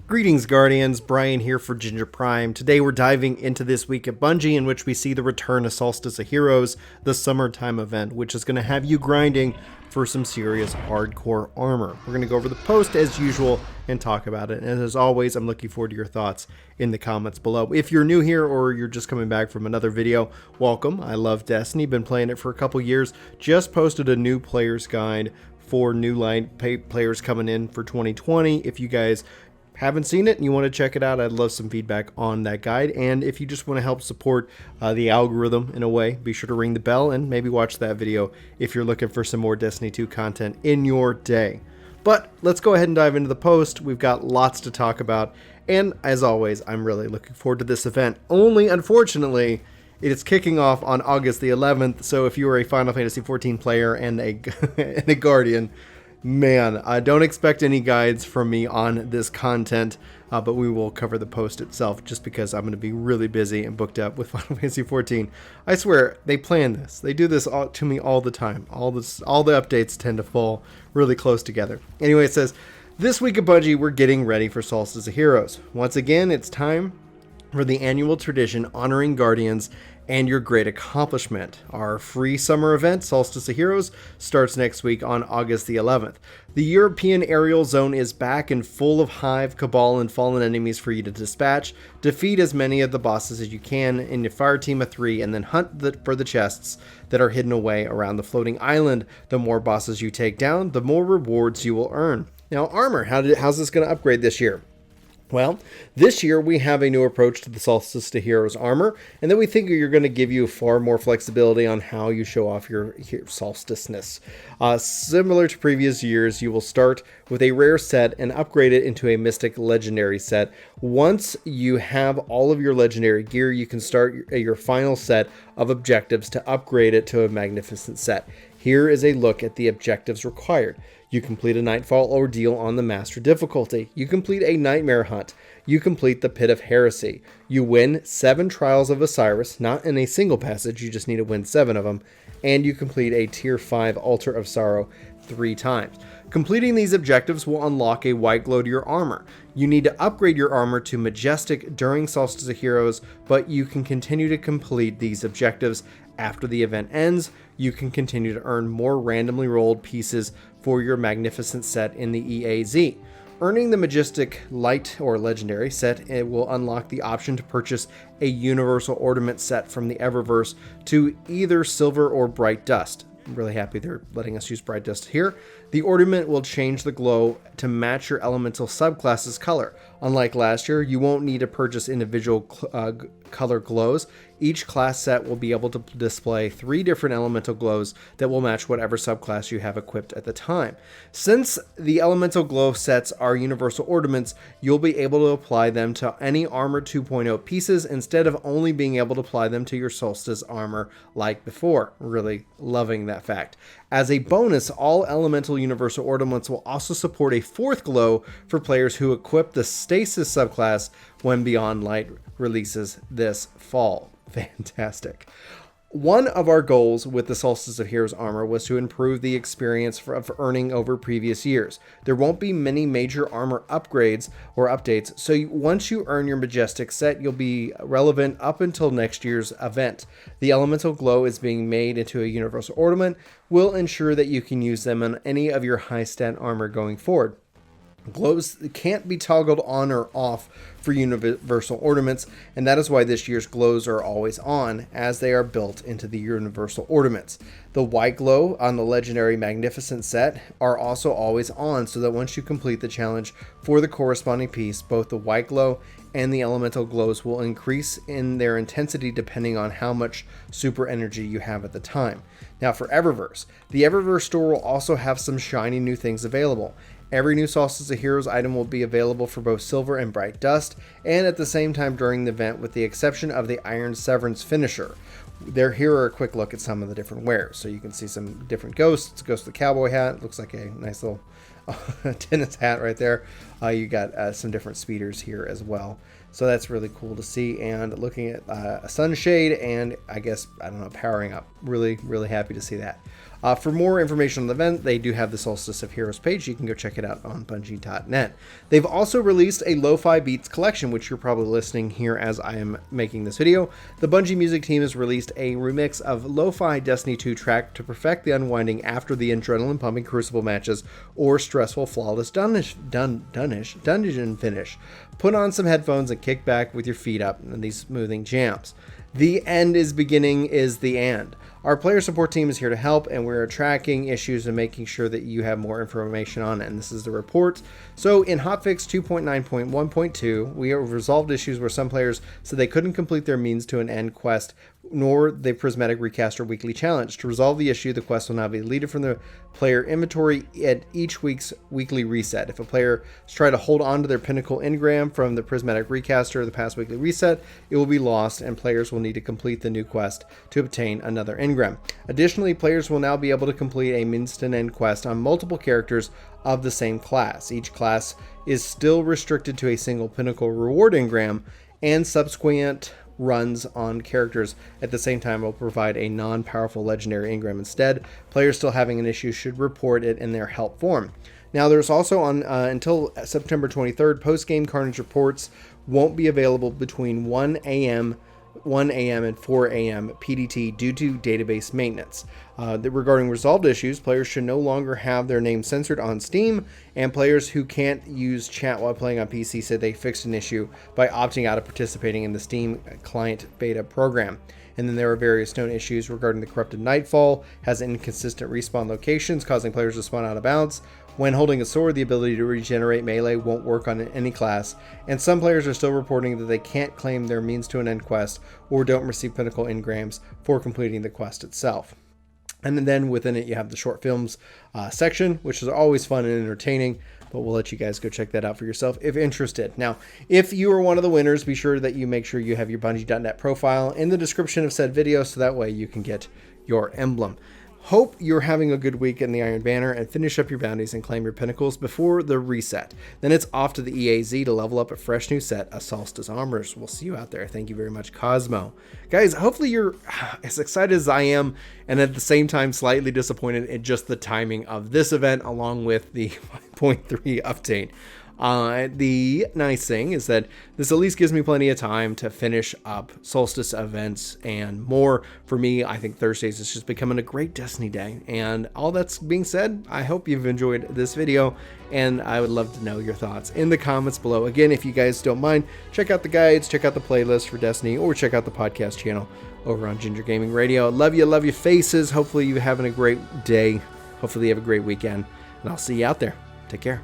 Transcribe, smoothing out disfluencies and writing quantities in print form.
Greetings, Guardians. Brian here for Ginger Prime. Today we're diving into this week at Bungie, in which we see the return of Solstice of Heroes, the summertime event, which is going to have you grinding for some serious hardcore armor. We're going to go over the post as usual and talk about it. And as always, I'm looking forward to your thoughts in the comments below. If you're new here or you're just coming back from another video, welcome. I love Destiny. Been playing it for a couple years. Just posted a new player's guide for new line players coming in for 2020. If you guys haven't seen it and you want to check it out, I'd love some feedback on that guide. And if you just want to help support the algorithm in a way, be sure to ring the bell and maybe watch that video if you're looking for some more Destiny 2 content in your day. But let's go ahead and dive into the post. We've got lots to talk about, and as always, I'm really looking forward to this event. Only, unfortunately, it is kicking off on August the 11th, so if you are a Final Fantasy XIV player and a Guardian, man, don't expect any guides from me on this content, but we will cover the post itself just because I'm going to be really busy and booked up with Final Fantasy XIV. I swear, they plan this. They do this to me all the time. All the updates tend to fall really close together. Anyway, it says, this week at Bungie, we're getting ready for Solstice of Heroes. Once again, it's time for the annual tradition honoring Guardians and your great accomplishment. Our free summer event, Solstice of Heroes, starts next week on August the 11th. The European aerial zone is back and full of Hive, Cabal, and Fallen enemies for you to dispatch. Defeat as many of the bosses as you can in your fire team of 3, and then hunt for the chests that are hidden away around the floating island. The more bosses you take down, the more rewards you will earn. Now, armor, how's this going to upgrade this year? Well, this year we have a new approach to the Solstice to Heroes armor, and then we think you're going to give you far more flexibility on how you show off your solsticeness. Similar to previous years, you will start with a rare set and upgrade it into a Mystic Legendary set. Once you have all of your Legendary gear, you can start your final set of objectives to upgrade it to a Magnificent set. Here is a look at the objectives required. You complete a Nightfall Ordeal on the Master difficulty. You complete a Nightmare Hunt. You complete the Pit of Heresy. You win 7 Trials of Osiris, not in a single passage, you just need to win 7 of them. And you complete a Tier 5 Altar of Sorrow 3 times. Completing these objectives will unlock a white glow to your armor. You need to upgrade your armor to Majestic during Solstice of Heroes, but you can continue to complete these objectives after the event ends. You can continue to earn more randomly rolled pieces for your Magnificent set in the EAZ. Earning the Majestic Light or Legendary set, it will unlock the option to purchase a Universal Ornament set from the Eververse to either Silver or Bright Dust. I'm really happy they're letting us use Bright Dust here. The ornament will change the glow to match your elemental subclass's color. Unlike last year, you won't need to purchase individual color glows. Each class set will be able to display 3 different elemental glows that will match whatever subclass you have equipped at the time. Since the elemental glow sets are universal ornaments, you'll be able to apply them to any Armor 2.0 pieces instead of only being able to apply them to your Solstice armor like before. Really loving that fact. As a bonus, all elemental universal ornaments will also support a 4th glow for players who equip the Stasis subclass when Beyond Light releases this fall. Fantastic. One of our goals with the Solstice of Heroes armor was to improve the experience of earning over previous years. There won't be many major armor upgrades or updates, so once you earn your Majestic set, you'll be relevant up until next year's event. The Elemental Glow is being made into a Universal Ornament, will ensure that you can use them on any of your high stat armor going forward. Glows can't be toggled on or off for universal ornaments, and that is why this year's glows are always on, as they are built into the universal ornaments. The white glow on the legendary Magnificent set are also always on, so that once you complete the challenge for the corresponding piece, both the white glow and the elemental glows will increase in their intensity depending on how much super energy you have at the time. Now for Eververse, the Eververse store will also have some shiny new things available. Every new Solstice of Heroes item will be available for both Silver and Bright Dust, and at the same time during the event, with the exception of the Iron Severance finisher. Here are a quick look at some of the different wares. So you can see some different ghosts. Ghost of the Cowboy hat. Looks like a nice little tennis hat right there. You got some different speeders here as well. So that's really cool to see. And looking at a sunshade and I guess, I don't know, powering up. Really, really happy to see that. For more information on the event, they do have the Solstice of Heroes page. You can go check it out on Bungie.net. They've also released a Lo-Fi Beats collection, which you're probably listening here as I am making this video. The Bungie music team has released a remix of Lo-Fi Destiny 2 track to perfect the unwinding after the adrenaline-pumping Crucible matches or stressful flawless dungeon finish. Put on some headphones and kick back with your feet up in these smoothing jams. The end is beginning is the end. Our player support team is here to help, and we're tracking issues and making sure that you have more information on it. And this is the report. So in hotfix 2.9.1.2, we have resolved issues where some players said they couldn't complete their means to an end quest, nor the Prismatic Recaster weekly challenge. To resolve the issue, the quest will now be deleted from the player inventory at each week's weekly reset. If a player is trying to hold on to their Pinnacle engram from the Prismatic Recaster or the past weekly reset, it will be lost, and players will need to complete the new quest to obtain another engram. Additionally, players will now be able to complete a means to an end quest on multiple characters of the same class. Each class is still restricted to a single Pinnacle reward engram, and subsequent runs on characters at the same time will provide a non-powerful legendary engram instead. Players still having an issue should report it in their help form. Now, there's also on until September 23rd, post-game Carnage reports won't be available between 1 a.m. and 4 a.m. PDT due to database maintenance. Regarding resolved issues, players should no longer have their name censored on Steam, and players who can't use chat while playing on PC said they fixed an issue by opting out of participating in the Steam client beta program. And then there are various known issues regarding the corrupted Nightfall, has inconsistent respawn locations, causing players to spawn out of bounds. When holding a sword, the ability to regenerate melee won't work on any class, and some players are still reporting that they can't claim their means to an end quest or don't receive Pinnacle engrams for completing the quest itself. And then within it, you have the short films section, which is always fun and entertaining, but we'll let you guys go check that out for yourself if interested. Now, if you are one of the winners, be sure that you make sure you have your Bungie.net profile in the description of said video, so that way you can get your emblem. Hope you're having a good week in the Iron Banner and finish up your bounties and claim your pinnacles before the reset. Then it's off to the EAZ to level up a fresh new set of Solstice armors. We'll see you out there. Thank you very much, Cosmo. Guys, hopefully you're as excited as I am, and at the same time slightly disappointed in just the timing of this event along with the 5.3 update. The nice thing is that this at least gives me plenty of time to finish up Solstice events and more. For me, I think Thursdays is just becoming a great Destiny day. And all that's being said, I hope you've enjoyed this video, and I would love to know your thoughts in the comments below. Again, if you guys don't mind, check out the guides, check out the playlist for Destiny, or check out the podcast channel over on Ginger Gaming Radio. Love you faces. Hopefully you're having a great day. Hopefully you have a great weekend, and I'll see you out there. Take care.